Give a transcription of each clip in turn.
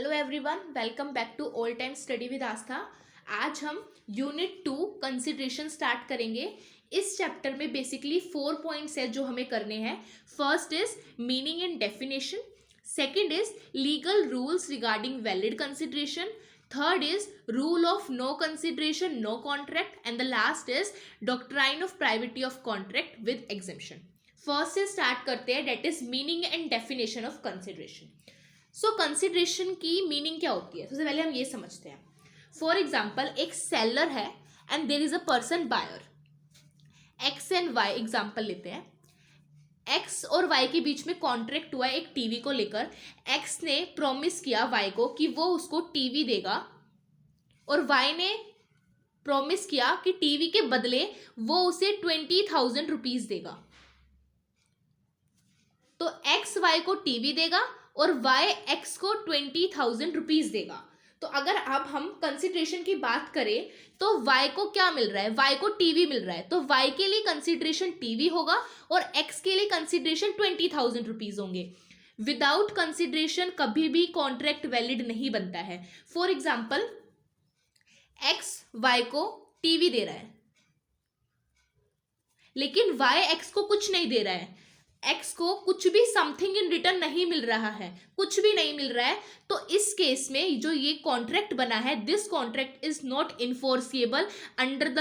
Hello everyone, welcome back to all time study with Astha. आज हम unit 2 consideration start करेंगे। इस चैप्टर में बेसिकली 4 पॉइंट्स है जो हमें करने हैं। First is meaning and definition, second is legal rules regarding valid consideration, third is rule of no consideration no contract and the last is doctrine of privity of contract with exemption. First से start करते हैं, that is meaning and definition of consideration. So consideration की meaning क्या होती है, सबसे पहले हम ये समझते हैं। फॉर एग्जाम्पल, एक सेलर है and there is a person buyer. X and Y example लेते हैं। एक्स और वाई के बीच में कॉन्ट्रैक्ट हुआ है एक टीवी को लेकर। एक्स ने प्रॉमिस किया वाई को कि वो उसको टीवी देगा और वाई ने प्रॉमिस किया कि टीवी के बदले वो उसे 20,000 रुपीज देगा। तो एक्स वाई को टीवी देगा और वाई एक्स को 20,000 रुपीज देगा। तो अगर अब हम कंसिडरेशन की बात करें तो वाई को क्या मिल रहा है, वाई को टीवी मिल रहा है, तो वाई के लिए कंसिडरेशन टीवी होगा और एक्स के लिए कंसिडरेशन 20,000 रुपीज होंगे। विदाउट कंसिडरेशन कभी भी कॉन्ट्रैक्ट वैलिड नहीं बनता है। फॉर एग्जाम्पल, एक्स वाई को टीवी दे रहा है लेकिन वाई एक्स को कुछ नहीं दे रहा है, एक्स को कुछ भी समथिंग इन रिटर्न नहीं मिल रहा है, कुछ भी नहीं मिल रहा है। तो इस केस में जो ये कॉन्ट्रैक्ट बना है, this contract is not enforceable under the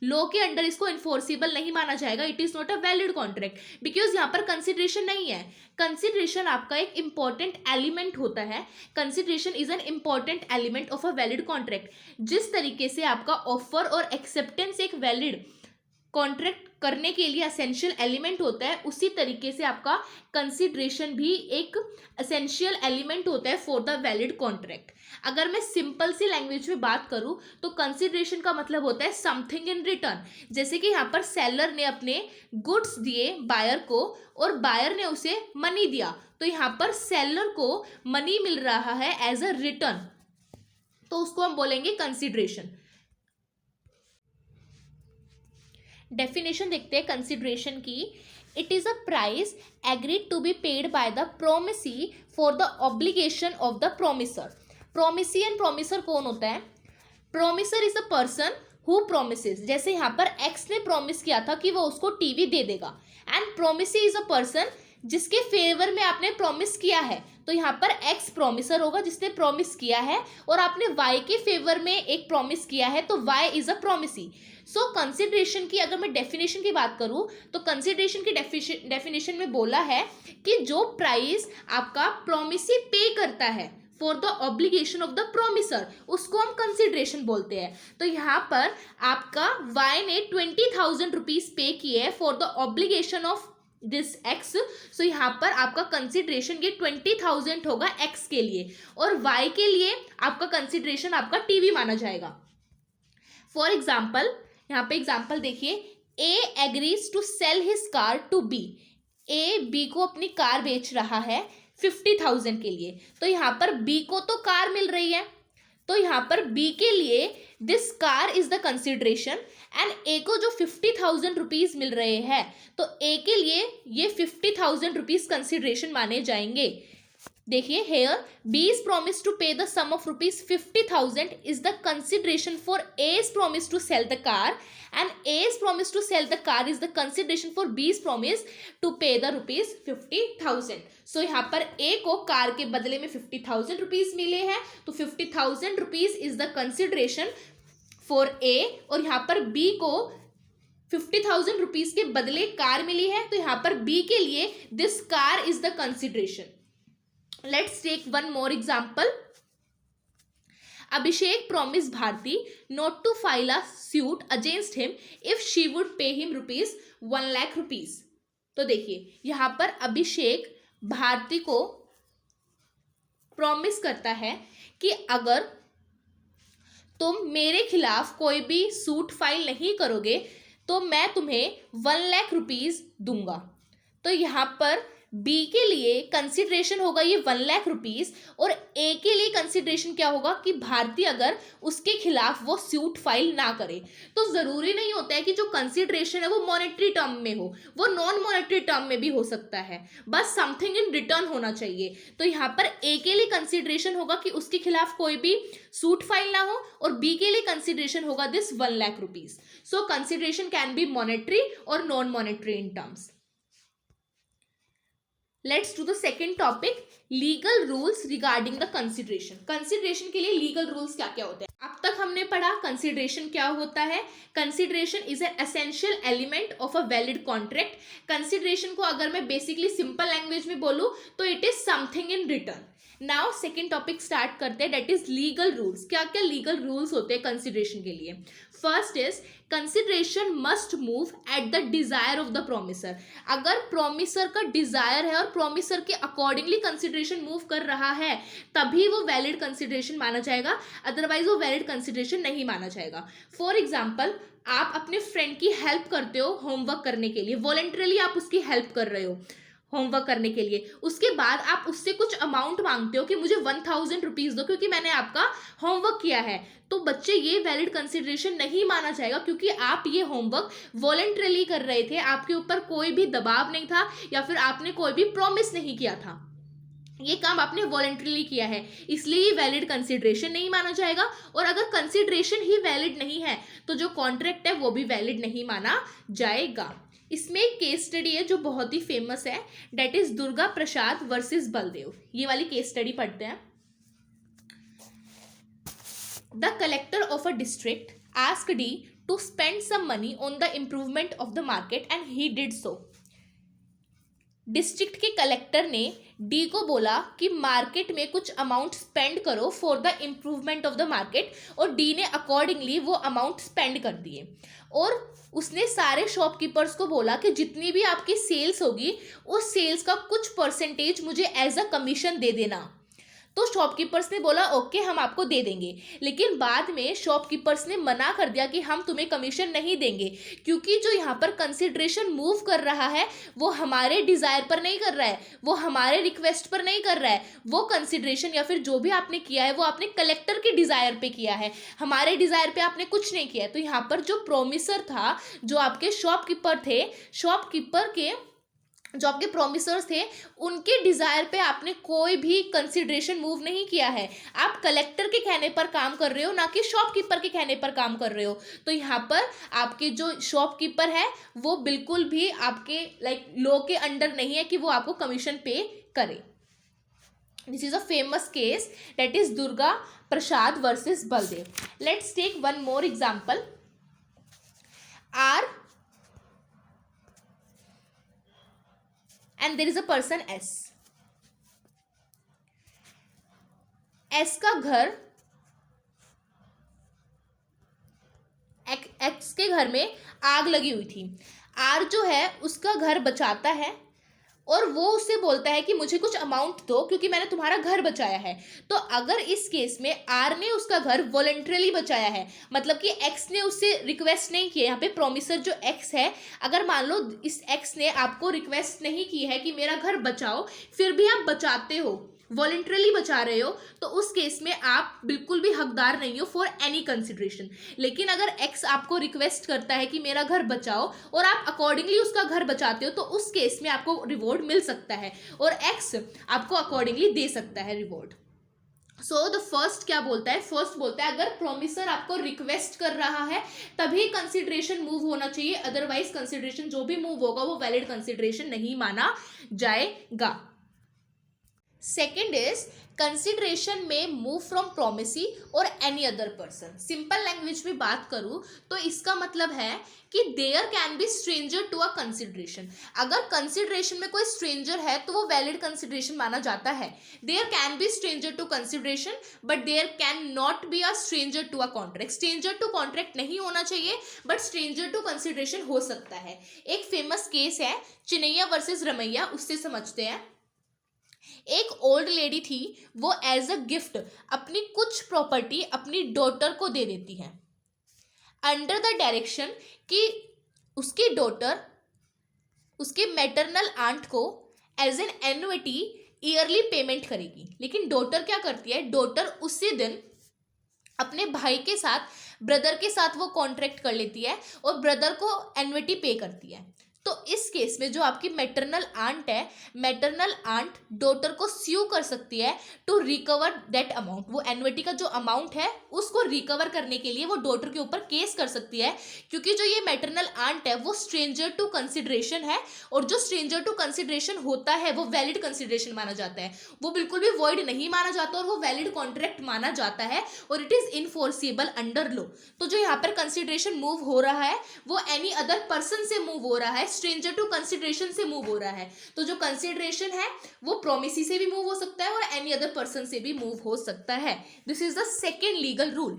law के अंडर इसको इन्फोर्सिबल नहीं माना जाएगा। It is not a valid contract because यहाँ पर कंसिडरेशन नहीं है। कंसिडरेशन आपका एक इंपॉर्टेंट एलिमेंट होता है। Consideration is an important element of a valid contract. जिस तरीके से आपका ऑफर और एक्सेप्टेंस एक वैलिड कॉन्ट्रैक्ट करने के लिए असेंशियल एलिमेंट होता है, उसी तरीके से आपका कंसिडरेशन भी एक असेंशियल एलिमेंट होता है फॉर द वैलिड कॉन्ट्रैक्ट। अगर मैं सिंपल सी लैंग्वेज में बात करूं तो कंसिडरेशन का मतलब होता है समथिंग इन रिटर्न। जैसे कि यहाँ पर सेलर ने अपने गुड्स दिए बायर को और बायर ने उसे मनी दिया, तो यहाँ पर सेलर को मनी मिल रहा है एज अ रिटर्न, तो उसको हम बोलेंगे कंसिडरेशन। डेफिनेशन देखते हैं कंसिडरेशन की। It is a price agreed to be paid by the promisee for the obligation of the promisor. Promisee and promisor कौन होता है? Promisor is a person who promises. जैसे यहाँ पर एक्स ने प्रॉमिस किया था कि वो उसको टीवी दे देगा, and promisee is a person जिसके फेवर में आपने प्रॉमिस किया है। तो यहाँ पर एक्स प्रोमिसर होगा जिसने प्रॉमिस किया है, और आपने वाई के फेवर में एक प्रॉमिस किया है, तो Y is a promisee. So consideration की अगर मैं डेफिनेशन की बात करूं तो कंसिडरेशन की डेफिनेशन में बोला है कि जो प्राइस आपका प्रोमिसी पे करता है for the obligation of the promisor, उसको हम कंसिडरेशन बोलते हैं। तो यहाँ पर आपका वाई ने 20,000 रुपीज पे किए for the obligation of this X. So यहाँ पर आपका कंसिडरेशन ये 20,000 होगा एक्स के लिए, और वाई के लिए आपका कंसिडरेशन आपका टीवी माना जाएगा। फॉर एग्जाम्पल, यहाँ पे एग्जाम्पल देखिए, A agrees to sell his car to B. A B को अपनी कार बेच रहा है 50,000 के लिए। तो यहाँ पर बी को तो कार मिल रही है, तो यहाँ पर बी के लिए this car is the consideration, and A को जो 50,000 रुपीज मिल रहे हैं तो ए के लिए ये 50,000 रुपीज कंसिडरेशन माने जाएंगे। देखिए, here B is promise to pay the sum of rupees 50,000 is the consideration for A is promise to sell the car, and A is promise to sell the car is the consideration for B is promise to pay the rupees 50,000। So यहाँ पर ए को car के बदले में 50,000 rupees मिले हैं, तो 50,000 rupees is the consideration for ए, और यहाँ पर बी को 50,000 रुपीज के बदले कार मिली है, तो यहाँ पर बी के लिए this car is the consideration. Let's take one more example. Abhishek promised Bharti not to file a suit against him if she would pay him rupees 1 lakh rupees. तो देखिए, यहाँ पर अभिषेक भारती को प्रॉमिस करता है कि अगर तुम मेरे खिलाफ कोई भी सूट फाइल नहीं करोगे तो मैं तुम्हें 1 लाख रुपीज दूंगा। तो यहाँ पर बी के लिए कंसिडरेशन होगा ये 1 लाख रुपीस, और ए के लिए कंसिडरेशन क्या होगा कि भारती अगर उसके खिलाफ वो सूट फाइल ना करे। तो जरूरी नहीं होता है कि जो कंसिडरेशन है वो मॉनेटरी टर्म में हो, वो नॉन मॉनेटरी टर्म में भी हो सकता है, बस समथिंग इन रिटर्न होना चाहिए। तो यहाँ पर ए के लिए कंसिडरेशन होगा कि उसके खिलाफ कोई भी सूट फाइल ना हो, और बी के लिए कंसिडरेशन होगा this 1 lakh rupees. So consideration can be monetary और non monetary in terms. Let's do the second topic, legal rules regarding the consideration. Consideration के लिए लीगल रूल्स क्या क्या होते हैं। अब तक हमने पढ़ा कंसिडरेशन क्या होता है। Consideration is an essential element of a valid contract. Consideration को अगर मैं बेसिकली सिंपल लैंग्वेज में बोलूं तो it is something in return. Now second topic start करते हैं, डेट इज लीगल रूल्स। क्या क्या लीगल रूल्स होते हैं कंसिडरेशन के लिए। First is consideration must move at the desire of the promisor. अगर प्रोमिसर का डिजायर है और प्रोमिसर के अकॉर्डिंगली कंसिडरेशन मूव कर रहा है तभी वो वैलिड कंसिडरेशन माना जाएगा, अदरवाइज वो वैलिड कंसिडरेशन नहीं माना जाएगा। फॉर एग्जाम्पल, आप अपने फ्रेंड की हेल्प करते हो होमवर्क करने के लिए, वॉलंटरली आप उसकी हेल्प कर रहे हो होमवर्क करने के लिए, उसके बाद आप उससे कुछ अमाउंट मांगते हो कि मुझे 1000 रुपीज दो क्योंकि मैंने आपका होमवर्क किया है, तो बच्चे ये वैलिड कंसिडरेशन नहीं माना जाएगा क्योंकि आप ये होमवर्क वॉलंटरली कर रहे थे, आपके ऊपर कोई भी दबाव नहीं था या फिर आपने कोई भी प्रॉमिस नहीं किया था, ये काम आपने वॉलंटरली किया है, इसलिए ये वैलिड कंसिडरेशन नहीं माना जाएगा। और अगर कंसिडरेशन ही वैलिड नहीं है तो जो कॉन्ट्रैक्ट है वो भी वैलिड नहीं माना जाएगा। इसमें एक केस स्टडी है जो बहुत ही फेमस है, that is Durga Prasad versus Baldev. ये वाली केस स्टडी पढ़ते हैं। The collector of a district asked D to spend some money on the improvement of the market and he did so. District के कलेक्टर ने डी को बोला कि मार्केट में कुछ अमाउंट स्पेंड करो for the improvement of the market, और D ने अकॉर्डिंगली वो अमाउंट स्पेंड कर दिए। और उसने सारे शॉपकीपर्स को बोला कि जितनी भी आपकी सेल्स होगी उस सेल्स का कुछ परसेंटेज मुझे एज अ कमीशन दे देना। तो शॉपकीपर्स ने बोला ओके हम आपको दे देंगे, लेकिन बाद में शॉपकीपर्स ने मना कर दिया कि हम तुम्हें कमीशन नहीं देंगे, क्योंकि जो यहाँ पर कंसिडरेशन मूव कर रहा है वो हमारे डिज़ायर पर नहीं कर रहा है, वो हमारे रिक्वेस्ट पर नहीं कर रहा है, वो कंसिडरेशन या फिर जो भी आपने किया है वो आपने कलेक्टर के डिज़ायर पे किया है, हमारे डिज़ायर पे आपने कुछ नहीं किया है। तो यहाँ पर जो प्रोमिसर था, जो आपके शॉपकीपर थे, शॉपकीपर के जो आपके प्रोमिसर्स थे, उनके डिज़ायर पे आपने कोई भी कंसिडरेशन मूव नहीं किया है, आप कलेक्टर के कहने पर काम कर रहे हो, ना कि शॉपकीपर के कहने पर काम कर रहे हो। तो यहाँ पर आपके जो शॉपकीपर है वो बिल्कुल भी आपके लॉ के अंडर नहीं है कि वो आपको कमीशन पे करे। This is a famous case, that is Durga Prasad versus Baldev. Let's take one more example. R and there is a person S. S का घर X के घर में आग लगी हुई थी। R जो है उसका घर बचाता है और वो उससे बोलता है कि मुझे कुछ अमाउंट दो क्योंकि मैंने तुम्हारा घर बचाया है। तो अगर इस केस में आर ने उसका घर वॉलंटरली बचाया है, मतलब कि एक्स ने उससे रिक्वेस्ट नहीं किया, यहाँ पे प्रोमिसर जो एक्स है, अगर मान लो इस एक्स ने आपको रिक्वेस्ट नहीं की है कि मेरा घर बचाओ, फिर भी आप बचाते हो, वॉलंटरली बचा रहे हो, तो उस केस में आप बिल्कुल भी हकदार नहीं हो फॉर एनी कंसिडरेशन। लेकिन अगर एक्स आपको रिक्वेस्ट करता है कि मेरा घर बचाओ और आप अकॉर्डिंगली उसका घर बचाते हो, तो उस केस में आपको रिवॉर्ड मिल सकता है और एक्स आपको अकॉर्डिंगली दे सकता है रिवॉर्ड। सो द फर्स्ट क्या बोलता है, फर्स्ट बोलता है अगर प्रोमिसर आपको रिक्वेस्ट कर रहा है तभी कंसिडरेशन मूव होना चाहिए, अदरवाइज कंसिडरेशन जो भी मूव होगा वो वैलिड कंसिडरेशन नहीं माना जाएगा। सेकेंड इज कंसिडरेशन में मूव फ्रॉम प्रोमिसी और any other person. Simple language में बात करूं तो इसका मतलब है कि there can be stranger to a consideration. अगर कंसिडरेशन में कोई स्ट्रेंजर है तो वो वैलिड कंसिडरेशन माना जाता है। There can be stranger to consideration but there can not be a stranger to a contract. Stranger to contract नहीं होना चाहिए बट स्ट्रेंजर टू कंसिडरेशन हो सकता है। एक फेमस केस है चिनैया वर्सेस रमैया, उससे समझते हैं। एक ओल्ड लेडी थी, वो एज अ गिफ्ट अपनी कुछ प्रॉपर्टी अपनी डॉटर को दे देती है, अंडर द डायरेक्शन कि उसकी डॉटर उसके मैटरनल आंट को as an annuity yearly payment करेगी। लेकिन डॉटर क्या करती है, डॉटर उसी दिन अपने भाई के साथ, ब्रदर के साथ वो कॉन्ट्रैक्ट कर लेती है और ब्रदर को एन्युटी पे करती है। तो इस केस में जो आपकी मैटरनल आंट है, मैटरनल आंट डॉटर को स्यू कर सकती है टू रिकवर दैट अमाउंट। वो एन्युटी का जो अमाउंट है उसको रिकवर करने के लिए वो डॉटर के ऊपर केस कर सकती है, क्योंकि जो ये मैटरनल आंट है वो स्ट्रेंजर टू कंसिडरेशन है, और जो स्ट्रेंजर टू कंसिडरेशन होता है वो वैलिड कंसिडरेशन माना जाता है, वो बिल्कुल भी वॉइड नहीं माना जाता और वो वैलिड कॉन्ट्रैक्ट माना जाता है और इट इज इनफोर्सिबल अंडर लॉ। तो जो यहाँ पर कंसिडरेशन मूव हो रहा है वो एनी अदर पर्सन से मूव हो रहा है, स्ट्रेंजर टू कंसिडरेशन से मूव हो रहा है। तो जो कंसिडरेशन है वो प्रोमिसी से भी मूव हो सकता है और एनी अदर पर्सन से भी मूव हो सकता है। This is the second legal rule.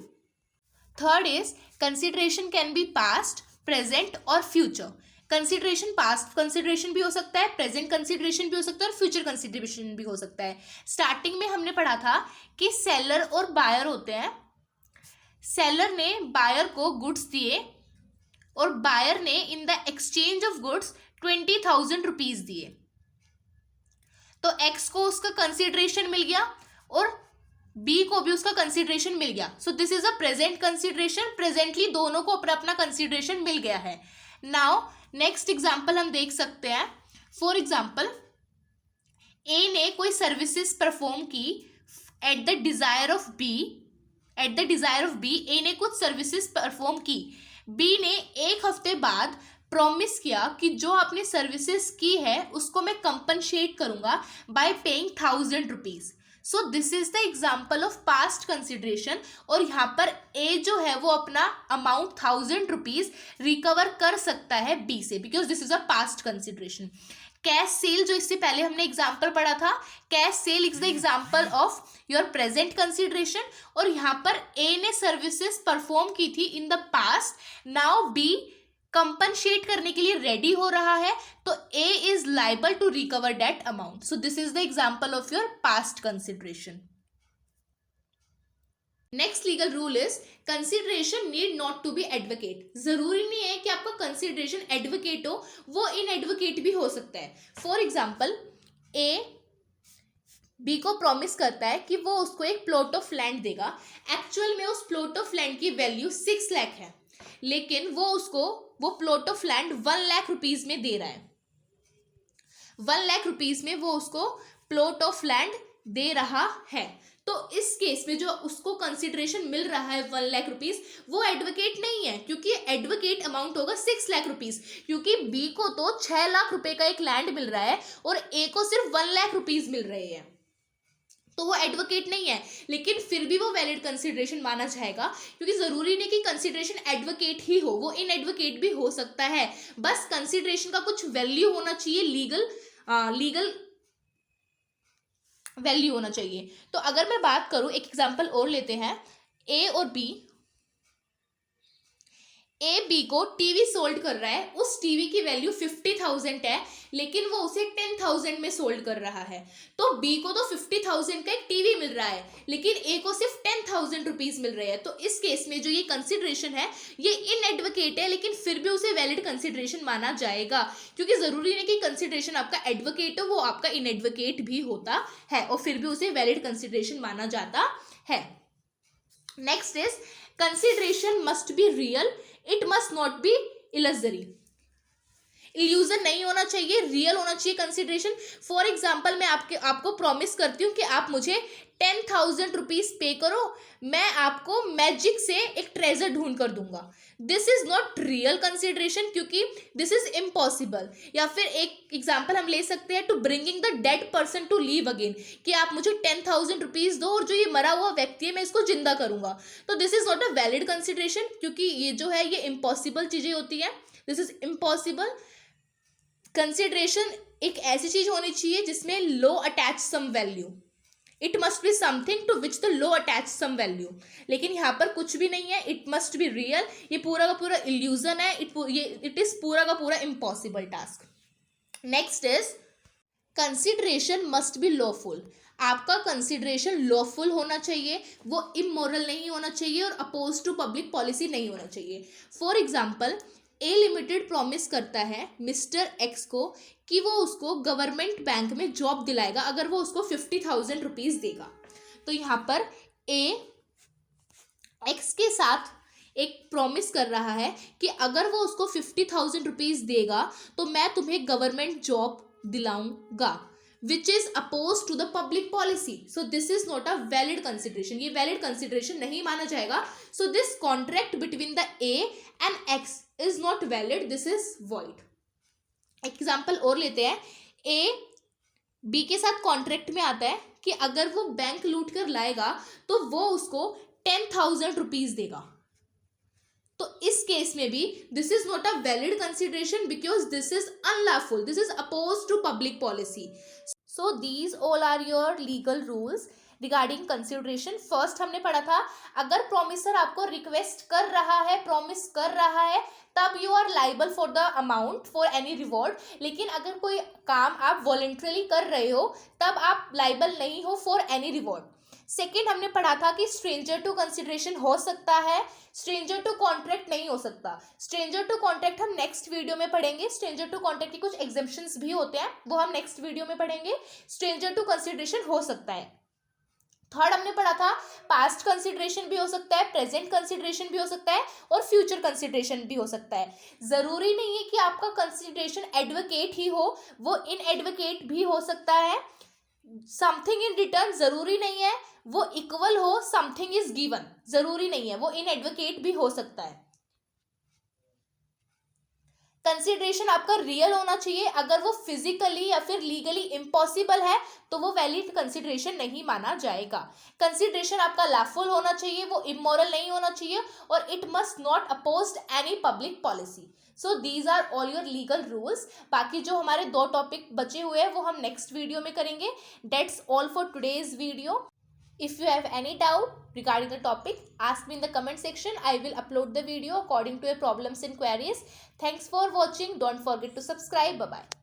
Third is consideration can B past, present और फ्यूचर। कंसिडरेशन पास्ट कंसिडरेशन भी हो सकता है, प्रेजेंट कंसिडरेशन भी हो सकता है और फ्यूचर कंसिडरेशन भी हो सकता है। स्टार्टिंग में हमने पढ़ा था कि सेलर और बायर होते हैं। सेलर ने बायर को गुड्स दिए और बायर ने in the exchange of goods 20,000 rupees दिए। तो एक्स को उसका कंसिडरेशन मिल गया और बी को भी उसका कंसिडरेशन मिल गया। सो this is a present consideration, presently दोनों को अपना अपना कंसिडरेशन मिल गया है। नाउ नेक्स्ट एग्जांपल हम देख सकते हैं। फॉर एग्जांपल, ए ने कोई सर्विसेज परफॉर्म की at the desire of B, at the desire of B A ने कुछ सर्विसेज परफॉर्म की। बी ने एक हफ्ते बाद प्रॉमिस किया कि जो आपने सर्विसेज की है उसको मैं कंपनसेट करूंगा bye paying 1,000 rupees. So this is the example of past consideration, और यहाँ पर ए जो है वो अपना अमाउंट 1,000 रुपीज रिकवर कर सकता है बी से, because this is a past consideration. Cash sale जो इससे पहले हमने एग्जाम्पल पढ़ा था, cash sale is the example of your present consideration, और यहाँ पर ए ने सर्विसेज परफॉर्म की थी in the past, now B compensate करने के लिए रेडी हो रहा है, तो A is liable to recover that amount. So this is the example of your past consideration. Next legal rule is consideration need not to be advocate. जरूरी नहीं है कि आपका कंसिडरेशन एडवोकेट हो, वो इन एडवोकेट भी हो सकता है। फॉर एग्जाम्पल, ए बी को प्रॉमिस करता है कि वो उसको एक प्लॉट ऑफ लैंड देगा। एक्चुअल में उस प्लॉट ऑफ लैंड की वैल्यू 6 लाख है, लेकिन वो उसको वो plot of land 1 lakh rupees में दे रहा है। 1 लाख रुपीज में वो उसको प्लॉट ऑफ लैंड दे रहा है। तो इस केस में जो उसको कंसिडरेशन मिल रहा है 1 लाख रुपीज, वो एडवोकेट नहीं है, क्योंकि एडवोकेट अमाउंट होगा 6 लाख रुपीज, क्योंकि बी को तो 6 लाख रुपए का एक लैंड मिल रहा है और ए को सिर्फ 1 लाख रुपीज मिल रहे हैं, तो वो एडवोकेट नहीं है। लेकिन फिर भी वो वैलिड कंसिडरेशन माना जाएगा, क्योंकि जरूरी नहीं कि कंसिडरेशन एडवोकेट ही हो, वो इन एडवोकेट भी हो सकता है। बस कंसिडरेशन का कुछ वैल्यू होना चाहिए, लीगल वैल्यू होना चाहिए। तो अगर मैं बात करूं, एक एग्जांपल और लेते हैं, ए और बी, ए बी को टीवी सोल्ड कर रहा है, उस टीवी की वैल्यू 50,000 है, लेकिन वो उसे 10,000 में सोल्ड कर रहा है। तो बी को तो 50,000 का एक टीवी मिल रहा है, लेकिन ए को सिर्फ 10,000 रुपीज मिल रहे हैं। तो इस केस में जो ये कंसिडरेशन है ये इन एडवोकेट है, लेकिन फिर भी उसे वैलिड कंसिडरेशन माना जाएगा, क्योंकि जरूरी नहीं कि कंसिडरेशन आपका एडवोकेट हो, वो आपका इन एडवोकेट भी होता है और फिर भी उसे वैलिड कंसिडरेशन माना जाता है। Next is consideration must be real, it must not be illusory. Illusion नहीं होना चाहिए, रियल होना चाहिए कंसिडरेशन। फॉर एग्जाम्पल, मैं आपको प्रॉमिस करती हूँ कि आप मुझे 10,000 रुपीज पे करो, मैं आपको मैजिक से एक ट्रेजर ढूंढ कर दूंगा। This is not real consideration, क्योंकि दिस इज इम्पॉसिबल। या फिर एक एग्जाम्पल हम ले सकते हैं, to bringing the dead person to live again, कि आप मुझे 10,000 रुपीज दो और जो ये मरा हुआ व्यक्ति है मैं इसको जिंदा करूंगा। तो this is not a valid consideration, क्योंकि ये जो है ये इम्पॉसिबल चीजें होती है। This is impossible. कंसिडरेशन एक ऐसी चीज होनी चाहिए जिसमें law attach some value, it must be something to which the law attach some value, लेकिन यहाँ पर कुछ भी नहीं है, इट मस्ट बी रियल। ये पूरा का पूरा इल्यूजन है, इट इज पूरा का पूरा impossible task. Next is consideration must B lawful. आपका कंसिडरेशन लॉफुल होना चाहिए, वो इमोरल नहीं होना चाहिए और अपोज टू पब्लिक पॉलिसी नहीं होना चाहिए। For example, A limited promise करता है मिस्टर एक्स को कि वो उसको गवर्नमेंट बैंक में जॉब दिलाएगा अगर वो उसको 50,000 रुपीज़ देगा। तो यहाँ पर ए एक्स के साथ एक प्रॉमिस कर रहा है कि अगर वो उसको 50,000 रुपीज़ देगा तो मैं तुम्हें गवर्नमेंट जॉब दिलाऊंगा, which is opposed to the public policy. So this is not a valid consideration. ये valid consideration नहीं माना जाएगा. So this contract between the A and X is not valid. This is void. Example और लेते हैं. A B के साथ contract में आता है कि अगर वो बैंक लूट कर लाएगा तो वो उसको 10,000 रुपीज देगा. तो इस केस में भी this is not a valid consideration because this is unlawful, this is oppose to public policy. So these all are your legal rules regarding consideration. First हमने पढ़ा था अगर प्रॉमिसर आपको रिक्वेस्ट कर रहा है, प्रॉमिस कर रहा है, तब you are liable for the amount for any reward. लेकिन अगर कोई काम आप वॉलेंटरली कर रहे हो तब आप लाइबल नहीं हो फॉर एनी रिवॉर्ड. सेकेंड हमने पढ़ा था कि स्ट्रेंजर टू कंसिडरेशन हो सकता है, स्ट्रेंजर टू कॉन्ट्रैक्ट नहीं हो सकता. स्ट्रेंजर टू कॉन्ट्रैक्ट हम नेक्स्ट वीडियो में पढ़ेंगे. स्ट्रेंजर टू कॉन्ट्रैक्ट की कुछ एग्जेम्पशंस भी होते हैं, वो हम नेक्स्ट वीडियो में पढ़ेंगे. स्ट्रेंजर टू कंसिडरेशन हो सकता है. थर्ड हमने पढ़ा था पास्ट कंसिडरेशन भी हो सकता है, प्रेजेंट कंसिडरेशन भी हो सकता है और फ्यूचर कंसिडरेशन भी हो सकता है. जरूरी नहीं है कि आपका कंसिडरेशन एडवोकेट ही हो, वो इन एडवोकेट भी हो सकता है. समथिंग इन रिटर्न जरूरी नहीं है वो इक्वल हो समथिंग इज गिवन, जरूरी नहीं है वो इन एडवोकेट भी हो सकता है. कंसिडरेशन आपका रियल होना चाहिए. अगर वो फिजिकली या फिर लीगली इम्पॉसिबल है तो वो वैलिड कंसिडरेशन नहीं माना जाएगा. कंसिडरेशन आपका लॉफुल होना चाहिए, वो इमोरल नहीं होना चाहिए और it must not oppose any public policy. So these are all your legal rules. बाकी जो हमारे 2 टॉपिक बचे हुए हैं वो हम नेक्स्ट वीडियो में करेंगे. That's all for today's video. If you have any doubt regarding the topic, ask me in the comment section. I will upload the video according to your problems and queries. Thanks for watching. Don't forget to subscribe. Bye bye.